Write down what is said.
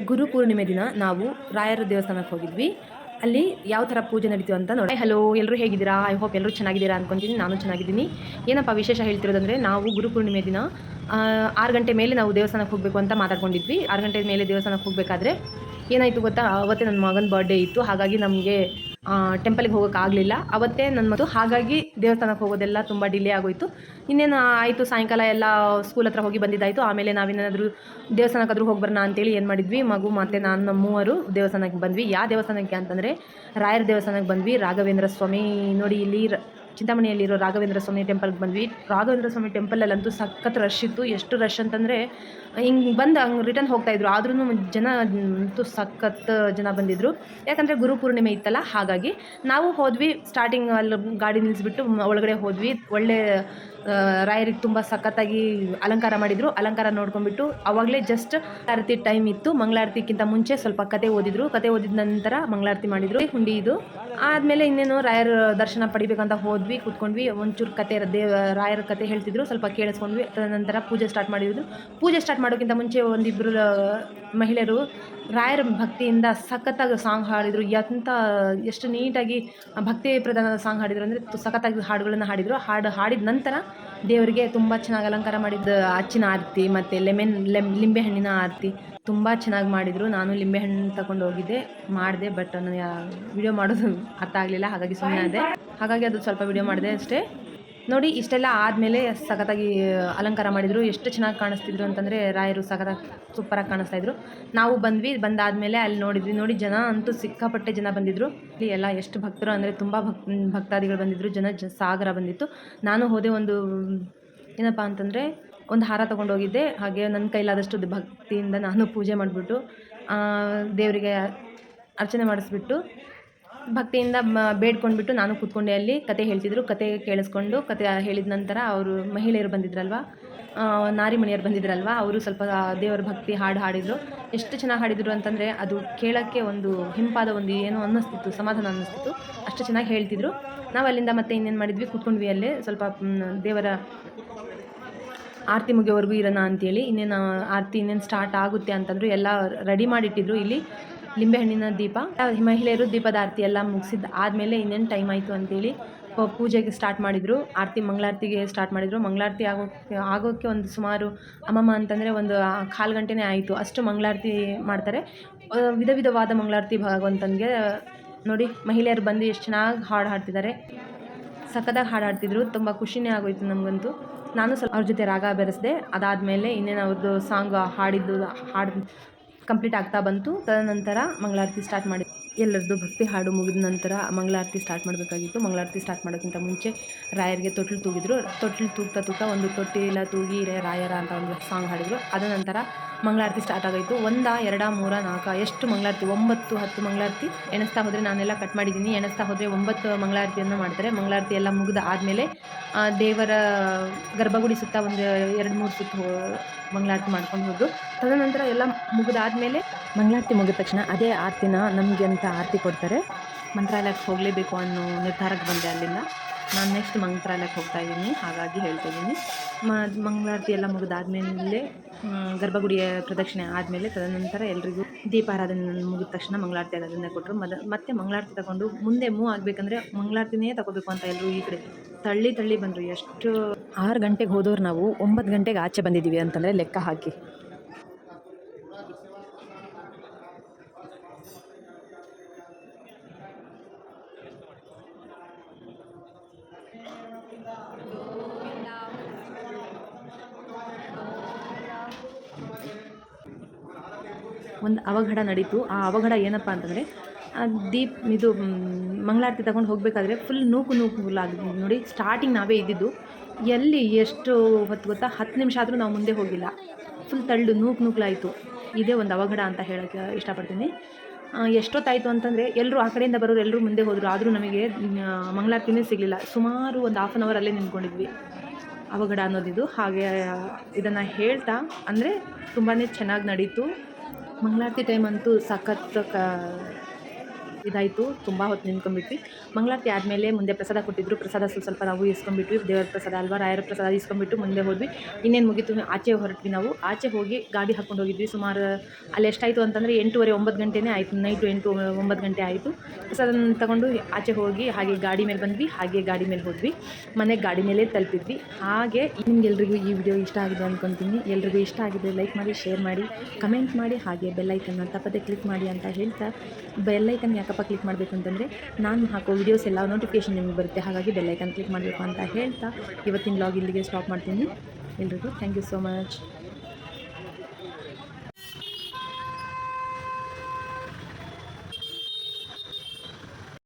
ಗುರು ಪೂರ್ಣಿಮೆ ದಿನ ನಾವು ರಾಯರ ದೇವಸ್ಥಾನಕ್ಕೆ ಹೋಗಿದ್ವಿ. ಅಲ್ಲಿ ಯಾವ ಥರ ಪೂಜೆ ನಡೀತು ಅಂತ ನೋಡಿ. ಹಲೋ, ಎಲ್ಲರೂ ಹೇಗಿದ್ದೀರಾ? ಐ ಹೋಪ್ ಎಲ್ಲರೂ ಚೆನ್ನಾಗಿದ್ದೀರಾ ಅನ್ಕೊಂತೀನಿ. ನಾನು ಚೆನ್ನಾಗಿದ್ದೀನಿ. ಏನಪ್ಪ ವಿಶೇಷ ಹೇಳ್ತಿರೋದಂದರೆ, ನಾವು ಗುರು ಪೂರ್ಣಿಮೆ ದಿನ 6 ಗಂಟೆ ಮೇಲೆ ನಾವು ದೇವಸ್ಥಾನಕ್ಕೆ ಹೋಗಬೇಕು ಅಂತ ಮಾತಾಡ್ಕೊಂಡಿದ್ವಿ. 6 ಗಂಟೆ ಮೇಲೆ ದೇವಸ್ಥಾನಕ್ಕೆ ಹೋಗಬೇಕಾದ್ರೆ ಏನಾಯಿತು ಗೊತ್ತಾ, ಅವತ್ತೇ ನನ್ನ ಮಗನ ಬರ್ಡೇ ಇತ್ತು. ಹಾಗಾಗಿ ನಮಗೆ ಟೆಂಪಲ್ಗೆ ಹೋಗೋಕ್ಕಾಗಲಿಲ್ಲ ಅವತ್ತೇ ಮತ್ತು ಹಾಗಾಗಿ ದೇವಸ್ಥಾನಕ್ಕೆ ಹೋಗೋದೆಲ್ಲ ತುಂಬ ಡಿಲೇ ಆಗೋಯಿತು. ಇನ್ನೇನು ಆಯಿತು, ಸಾಯಂಕಾಲ ಎಲ್ಲ ಸ್ಕೂಲ್ ಹತ್ರ ಹೋಗಿ ಬಂದಿದ್ದಾಯಿತು. ಆಮೇಲೆ ನಾವೇನಾದರೂ ದೇವಸ್ಥಾನಕ್ಕಾದರೂ ಹೋಗಿ ಬರೋಣ ಅಂತೇಳಿ ಏನು ಮಾಡಿದ್ವಿ, ಮಗು ಮತ್ತು ನಾನು ಮೂವರು ದೇವಸ್ಥಾನಕ್ಕೆ ಬಂದ್ವಿ. ಯಾವ ದೇವಸ್ಥಾನಕ್ಕೆ ಅಂತಂದರೆ ರಾಯರ ದೇವಸ್ಥಾನಕ್ಕೆ ಬಂದ್ವಿ. ರಾಘವೇಂದ್ರ ಸ್ವಾಮಿ ನೋಡಿ, ಇಲ್ಲಿ ಚಿಂತಾಮಣಿಯಲ್ಲಿರೋ ರಾಘವೇಂದ್ರ ಸ್ವಾಮಿ ಟೆಂಪಲ್ಗೆ ಬಂದ್ವಿ. ರಾಘವೇಂದ್ರ ಸ್ವಾಮಿ ಟೆಂಪಲಲ್ಲಂತೂ ಸಖತ್ ರಶ್ ಇತ್ತು. ಎಷ್ಟು ರಶ್ ಅಂತಂದರೆ ಹಿಂಗೆ ಬಂದು ಹಂಗೆ ರಿಟರ್ನ್ ಹೋಗ್ತಾಯಿದ್ರು. ಆದ್ರೂ ಜನ ಅಂತೂ ಸಖತ್ ಜನ ಬಂದಿದ್ದರು. ಯಾಕಂದರೆ ಗುರು ಪೂರ್ಣಿಮೆ ಇತ್ತಲ್ಲ, ಹಾಗಾಗಿ ನಾವು ಹೋದ್ವಿ. ಸ್ಟಾರ್ಟಿಂಗ್ ಅಲ್ಲಿ ಗಾಡಿ ನಿಲ್ಲಿಸ್ಬಿಟ್ಟು ಒಳಗಡೆ ಹೋದ್ವಿ. ಒಳ್ಳೆ ರಾಯರಿಗೆ ತುಂಬ ಸಖತ್ತಾಗಿ ಅಲಂಕಾರ ಮಾಡಿದರು. ಅಲಂಕಾರ ನೋಡ್ಕೊಂಡ್ಬಿಟ್ಟು ಆವಾಗಲೇ ಜಸ್ಟ್ ಆರತಿ ಟೈಮ್ ಇತ್ತು. ಮಂಗಳಾರತಿಗಿಂತ ಮುಂಚೆ ಸ್ವಲ್ಪ ಕತೆ ಓದಿದ್ರು. ಕತೆ ಓದಿದ ನಂತರ ಮಂಗಳಾರತಿ ಮಾಡಿದರು. ಹುಂಡಿ ಇದು ಆದಮೇಲೆ ಇನ್ನೇನು ರಾಯರ ದರ್ಶನ ಪಡಿಬೇಕಂತ ಹೋದ್ವಿ. ಕೂತ್ಕೊಂಡ್ವಿ. ಒಂಚೂರು ಕತೆ ರಾಯರ ಕತೆ ಹೇಳ್ತಿದ್ರು, ಸ್ವಲ್ಪ ಕೇಳಿಸ್ಕೊಂಡ್ವಿ. ತದನಂತರ ಪೂಜೆ ಸ್ಟಾರ್ಟ್ ಮಾಡಿದ್ರು. ಪೂಜೆ ಸ್ಟಾರ್ಟ್ ಮಾಡೋಕ್ಕಿಂತ ಮುಂಚೆ ಒಂದಿಬ್ಬರು ಮಹಿಳೆಯರು ರಾಯರ ಭಕ್ತಿಯಿಂದ ಸಖತ್ತಾಗಿ ಸಾಂಗ್ ಹಾಡಿದರು. ಎಷ್ಟು ನೀಟಾಗಿ ಭಕ್ತಿ ಪ್ರಧಾನದ ಸಾಂಗ್ ಹಾಡಿದರು ಅಂದರೆ ಸಖತ್ತಾಗಿ ಹಾಡುಗಳನ್ನು ಹಾಡಿದರು. ಹಾಡಿದ ನಂತರ ದೇವರಿಗೆ ತುಂಬ ಚೆನ್ನಾಗಿ ಅಲಂಕಾರ ಮಾಡಿದ ಅಚ್ಚಿನ ಆರತಿ ಮತ್ತು ಲಿಂಬೆಹಣ್ಣಿನ ಆರತಿ ತುಂಬ ಚೆನ್ನಾಗಿ ಮಾಡಿದರು. ನಾನು ಲಿಂಬೆಹಣ್ಣು ತಗೊಂಡು ಹೋಗಿದ್ದೆ, ಮಾಡಿದೆ. ಬಟ್ ನನಗೆ ವಿಡಿಯೋ ಮಾಡೋದು ಅರ್ಥ ಆಗಲಿಲ್ಲ, ಹಾಗಾಗಿ ಸುಮ್ಮನೆ ಆದೆ. ಹಾಗಾಗಿ ಅದು ಸ್ವಲ್ಪ ವಿಡಿಯೋ ಮಾಡಿದೆ ಅಷ್ಟೇ. ನೋಡಿ, ಇಷ್ಟೆಲ್ಲ ಆದಮೇಲೆ ಸಖತ್ತಾಗಿ ಅಲಂಕಾರ ಮಾಡಿದರು. ಎಷ್ಟು ಚೆನ್ನಾಗಿ ಕಾಣಿಸ್ತಿದ್ರು ಅಂತಂದರೆ ರಾಯರು ಸಖತ್ತಾಗಿ ಸೂಪರಾಗಿ ಕಾಣಿಸ್ತಾಯಿದ್ರು. ನಾವು ಬಂದಾದಮೇಲೆ ಅಲ್ಲಿ ನೋಡಿ ಜನ ಅಂತೂ ಸಿಕ್ಕಾಪಟ್ಟೆ ಜನ ಬಂದಿದ್ದರು. ಇಲ್ಲಿ ಎಲ್ಲ ಎಷ್ಟು ಭಕ್ತರು ಅಂದರೆ ತುಂಬ ಭಕ್ತಾದಿಗಳು ಬಂದಿದ್ದರು. ಸಾಗರ ಬಂದಿತ್ತು. ನಾನು ಹೋದೆ. ಒಂದು ಏನಪ್ಪ ಅಂತಂದರೆ ಒಂದು ಹಾರ ತೊಗೊಂಡೋಗಿದ್ದೆ. ಹಾಗೆ ನನ್ನ ಕೈಲಾದಷ್ಟು ಭಕ್ತಿಯಿಂದ ನಾನು ಪೂಜೆ ಮಾಡಿಬಿಟ್ಟು ದೇವರಿಗೆ ಅರ್ಚನೆ ಮಾಡಿಸ್ಬಿಟ್ಟು ಭಕ್ತಿಯಿಂದ ಬೇಡ್ಕೊಂಡ್ಬಿಟ್ಟು ನಾನು ಕೂತ್ಕೊಂಡೆ. ಅಲ್ಲಿ ಕತೆ ಹೇಳ್ತಿದ್ರು. ಕತೆ ಕೇಳಿಸ್ಕೊಂಡು ಕತೆ ಹೇಳಿದ ನಂತರ ಅವರು ಮಹಿಳೆಯರು ಬಂದಿದ್ರಲ್ವ, ನಾರಿಮಣಿಯರು ಬಂದಿದ್ರಲ್ವ, ಅವರು ಸ್ವಲ್ಪ ದೇವರ ಭಕ್ತಿ ಹಾಡಿದರು. ಎಷ್ಟು ಚೆನ್ನಾಗಿ ಹಾಡಿದರು ಅಂತಂದರೆ ಅದು ಕೇಳೋಕ್ಕೆ ಒಂದು ಹಿಂಪಾದ ಒಂದು ಏನೋ ಅನ್ನಿಸ್ತಿತ್ತು, ಸಮಾಧಾನ ಅನ್ನಿಸ್ತಿತ್ತು. ಅಷ್ಟು ಚೆನ್ನಾಗಿ ಹೇಳ್ತಿದ್ರು. ನಾವು ಅಲ್ಲಿಂದ ಮತ್ತೆ ಇನ್ನೇನು ಮಾಡಿದ್ವಿ, ಕೂತ್ಕೊಂಡ್ವಿ. ಅಲ್ಲೇ ಸ್ವಲ್ಪ ದೇವರ ಆರತಿ ಮುಗಿಯೋವರೆಗೂ ಇರೋಣ ಅಂತೇಳಿ. ಇನ್ನೇನು ಸ್ಟಾರ್ಟ್ ಆಗುತ್ತೆ ಅಂತಂದರು. ಎಲ್ಲ ರೆಡಿ ಮಾಡಿಟ್ಟಿದ್ರು. ಇಲ್ಲಿ ಲಿಂಬೆಹಣ್ಣಿನ ದೀಪ, ಮಹಿಳೆಯರು ದೀಪದ ಆರತಿ ಎಲ್ಲ ಮುಗಿಸಿದ್ದು ಆದಮೇಲೆ ಇನ್ನೇನು ಟೈಮ್ ಆಯಿತು ಅಂತೇಳಿ ಪೂಜೆಗೆ ಸ್ಟಾರ್ಟ್ ಮಾಡಿದರು. ಮಂಗಳಾರತಿಗೆ ಸ್ಟಾರ್ಟ್ ಮಾಡಿದರು. ಮಂಗಳಾರತಿ ಆಗೋಕ್ಕೆ ಒಂದು ಸುಮಾರು ಅಮ್ಮಮ್ಮ ಅಂತಂದರೆ ಒಂದು 1/4 ಗಂಟೆನೇ ಆಯಿತು. ಅಷ್ಟು ಮಂಗಳಾರತಿ ಮಾಡ್ತಾರೆ. ವಿಧವಾದ ಮಂಗಳಾರತಿ ಭಗವಂತನಿಗೆ. ನೋಡಿ, ಮಹಿಳೆಯರು ಬಂದು ಎಷ್ಟು ಚೆನ್ನಾಗಿ ಹಾಡ್ತಿದ್ದಾರೆ. ಸಖತ್ತಾಗಿ ಹಾಡ್ತಿದ್ರು. ತುಂಬ ಖುಷಿನೇ ಆಗೋಯಿತು ನಮಗಂತೂ. ನಾನು ಸ್ವಲ್ಪ ಅವ್ರ ಜೊತೆ ರಾಗ ಬೆರೆಸಿದೆ. ಅದಾದಮೇಲೆ ಇನ್ನೇನು ಅವ್ರದ್ದು ಸಾಂಗ್ ಹಾಡು ಕಂಪ್ಲೀಟ್ ಆಗ್ತಾ ಬಂತು. ತದನಂತರ ಮಂಗಳಾರತಿ ಸ್ಟಾರ್ಟ್ ಮಾಡಿ ಎಲ್ಲರದ್ದು ಭಕ್ತಿ ಹಾಡು ಮುಗಿದ ನಂತರ ಮಂಗಳಾರತಿ ಸ್ಟಾರ್ಟ್ ಮಾಡಬೇಕಾಗಿತ್ತು. ಮಂಗಳಾರತಿ ಸ್ಟಾರ್ಟ್ ಮಾಡೋಕ್ಕಿಂತ ಮುಂಚೆ ರಾಯರಿಗೆ ತೊಟ್ಲು ತೂಗಿದ್ರು. ತೊಟ್ಲು ತೂಗ್ತಾ ಒಂದು ತೊಟ್ಟಿಲ ತೂಗಿ ರಾಯರ ಅಂತ ಒಂದು ಸಾಂಗ್ ಹಾಡಿದರು. ಅದ ನಂತರ ಮಂಗಳಾರತಿ ಸ್ಟಾರ್ಟ್ ಆಗೋಯಿತು. 1 2 3 4 ಎಷ್ಟು ಮಂಗಳಾರತಿ, 9 10 ಮಂಗಳಾರತಿ ಎಣಿಸ್ತಾ ಹೋದರೆ, ನಾನೆಲ್ಲ ಕಟ್ ಮಾಡಿದ್ದೀನಿ, ಎಣಿಸ್ತಾ ಹೋದರೆ 9 ಮಂಗಳಾರತಿಯನ್ನು ಮಾಡ್ತಾರೆ. ಮಂಗಳಾರತಿ ಎಲ್ಲ ಮುಗಿದ ಆದಮೇಲೆ ದೇವರ ಗರ್ಭಗುಡಿ ಸುತ್ತ ಒಂದು 2-3 ಸುತ್ತು ಮಂಗಳಾರತಿ ಮಾಡ್ಕೊಂಡು ಹೋದ್ರು. ತದನಂತರ ಎಲ್ಲ ಮುಗಿದಾದಮೇಲೆ ಮಂಗಳಾರತಿ ಮುಗಿದ ತಕ್ಷಣ ಅದೇ ಆರತಿನ ನಮಗೆ ಅಂತ ಆರತಿ ಕೊಡ್ತಾರೆ. ಮಂತ್ರಾಲಯಕ್ಕೆ ಹೋಗಲೇಬೇಕು ಅನ್ನೋ ನಿರ್ಧಾರಕ್ಕೆ ಬಂದೆ. ಅಲ್ಲಿಂದ ನಾನು ನೆಕ್ಸ್ಟ್ ಮಂತ್ರಾಲಯಕ್ಕೆ ಹೋಗ್ತಾ ಇದ್ದೀನಿ, ಹಾಗಾಗಿ ಹೇಳ್ತಾ ಇದ್ದೀನಿ. ಮಂಗಳಾರತಿ ಎಲ್ಲ ಮುಗಿದಾದ್ಮೇಲೆ ಗರ್ಭಗುಡಿಯ ಪ್ರದಕ್ಷಿಣೆ ಆದಮೇಲೆ ತದನಂತರ ಎಲ್ರಿಗೂ ದೀಪಾರಾಧನೆ ಮುಗಿದ ತಕ್ಷಣ ಮಂಗಳಾರತಿ ಆರಾಧನೆ ಕೊಟ್ಟರು. ಮತ್ತೆ ಮಂಗಳಾರತಿ ತಗೊಂಡು ಮುಂದೆ ಮೂವ್ ಆಗಬೇಕಂದ್ರೆ ಮಂಗಳಾರತಿನೇ ತಗೋಬೇಕು ಅಂತ ಎಲ್ಲರೂ ಈ ಕಡೆ ತಳ್ಳಿ ಬಂದರು. ಎಷ್ಟು 6 ಗಂಟೆಗೆ ಹೋದವ್ರು ನಾವು 9 ಗಂಟೆಗೆ ಆಚೆ ಬಂದಿದ್ದೀವಿ ಅಂತಂದರೆ ಲೆಕ್ಕ ಹಾಕಿ. ಒಂದು ಅವಘಡ ನಡೀತು. ಆ ಅವಘಡ ಏನಪ್ಪ ಅಂತಂದರೆ, ಮಂಗಳಾರತಿ ತಗೊಂಡು ಹೋಗಬೇಕಾದ್ರೆ ಫುಲ್ ನೂಕುಲಾಗಿದ್ದು. ನೋಡಿ, ಸ್ಟಾರ್ಟಿಂಗ್ ನಾವೇ ಇದ್ದಿದ್ದು. ಎಲ್ಲಿ ಎಷ್ಟು ಹೊತ್ತು ಗೊತ್ತಾ, 10 ನಿಮಿಷ ಆದರೂ ನಾವು ಮುಂದೆ ಹೋಗಿಲ್ಲ. ಫುಲ್ ನೂಕುಲಾಯಿತು. ಇದೇ ಒಂದು ಅವಘಡ ಅಂತ ಹೇಳೋಕ್ಕೆ ಇಷ್ಟಪಡ್ತೀನಿ. ಎಷ್ಟೊತ್ತಾಯಿತು ಅಂತಂದರೆ, ಎಲ್ಲರೂ ಆ ಕಡೆಯಿಂದ ಬರೋರು ಎಲ್ಲರೂ ಮುಂದೆ ಹೋದರು. ಆದರೂ ನಮಗೆ ಮಂಗಳಾರತಿನೇ ಸಿಗಲಿಲ್ಲ. ಸುಮಾರು ಒಂದು 1/2 ಅವರ್ ಅಲ್ಲೇ ನಿಂತ್ಕೊಂಡಿದ್ವಿ. ಅವಘಡ ಅನ್ನೋದಿದು. ಹಾಗೆ ಇದನ್ನು ಹೇಳ್ತಾ ಅಂದರೆ ತುಂಬಾ ಚೆನ್ನಾಗಿ ನಡೀತು. ಮಂಗಳಾರತಿ ಟೈಮ್ ಅಂತೂ ಸಖತ್ ಇದಾಯಿತು, ತುಂಬ ಹೊತ್ತು ನಿಂತ್ಕೊಂಡ್ಬಿಟ್ವಿ. ಮಂಗಳಾರತಿ ಆದಮೇಲೆ ಮುಂದೆ ಪ್ರಸಾದ ಕೊಟ್ಟಿದ್ದರು. ಪ್ರಸಾದ ಸ್ವಲ್ಪ ನಾವು ಇಸ್ಕೊಂಡ್ಬಿಟ್ವಿ. ದೇವರ ಪ್ರಸಾದ ಅಲ್ವಾ, ರಾಯರ ಪ್ರಸಾದ ಇಸ್ಕೊಂಡ್ಬಿಟ್ಟು ಮುಂದೆ ಹೋದ್ವಿ. ಇನ್ನೇನು ಮುಗೀತು, ಆಚೆ ಹೊರಟ್ವಿ ನಾವು. ಆಚೆ ಹೋಗಿ ಗಾಡಿ ಹಾಕ್ಕೊಂಡು ಹೋಗಿದ್ವಿ. ಸುಮಾರು ಅಲ್ಲಿ ಎಷ್ಟಾಯಿತು ಅಂತಂದರೆ 8:30 9 ಗಂಟೆನೇ ಆಯಿತು. ನೈಟು 8 9 ಗಂಟೆ ಆಯಿತು. ಪ್ರಸಾದನ ತಗೊಂಡು ಆಚೆ ಹೋಗಿ ಹಾಗೆ ಗಾಡಿ ಮೇಲೆ ಬಂದ್ವಿ. ಹಾಗೆ ಗಾಡಿ ಮೇಲೆ ಹೋದ್ವಿ. ಮನೆಗೆ ಗಾಡಿ ಮೇಲೆ ತಲುಪಿದ್ವಿ. ಹಾಗೆ ನಿಮ್ಗೆಲ್ರಿಗೂ ಈ ವಿಡಿಯೋ ಇಷ್ಟ ಆಗಿದೆ ಅಂದ್ಕೊತೀನಿ. ಎಲ್ರಿಗೂ ಇಷ್ಟ ಆಗಿದ್ರೆ ಲೈಕ್ ಮಾಡಿ, ಶೇರ್ ಮಾಡಿ, ಕಮೆಂಟ್ ಮಾಡಿ, ಹಾಗೆ ಬೆಲ್ಲೈಕನ್ನ ತಪ್ಪದೆ ಕ್ಲಿಕ್ ಮಾಡಿ ಅಂತ ಹೇಳ್ತಾ, ಬೆಲ್ಲೈಕನ್ ಯಾಕಪ್ಪ ಕ್ಲಿಕ್ ಮಾಡಬೇಕು ಅಂತಂದರೆ ನಾನು ಹಾಕೋ ವೀಡಿಯೋಸ್ ಎಲ್ಲ ನೋಟಿಫಿಕೇಷನ್ ನಿಮಗೆ ಬರುತ್ತೆ. ಹಾಗಾಗಿ ಬೆಲ್ಲೈಕನ್ ಕ್ಲಿಕ್ ಮಾಡಬೇಕು ಅಂತ ಹೇಳ್ತಾ ಇವತ್ತಿನ ವ್ಲಾಗ್ ಇಲ್ಲಿಗೆ ಸ್ಟಾಪ್ ಮಾಡ್ತೀನಿ. ಎಲ್ರಿಗೂ ಥ್ಯಾಂಕ್ ಯು ಸೋ ಮಚ್.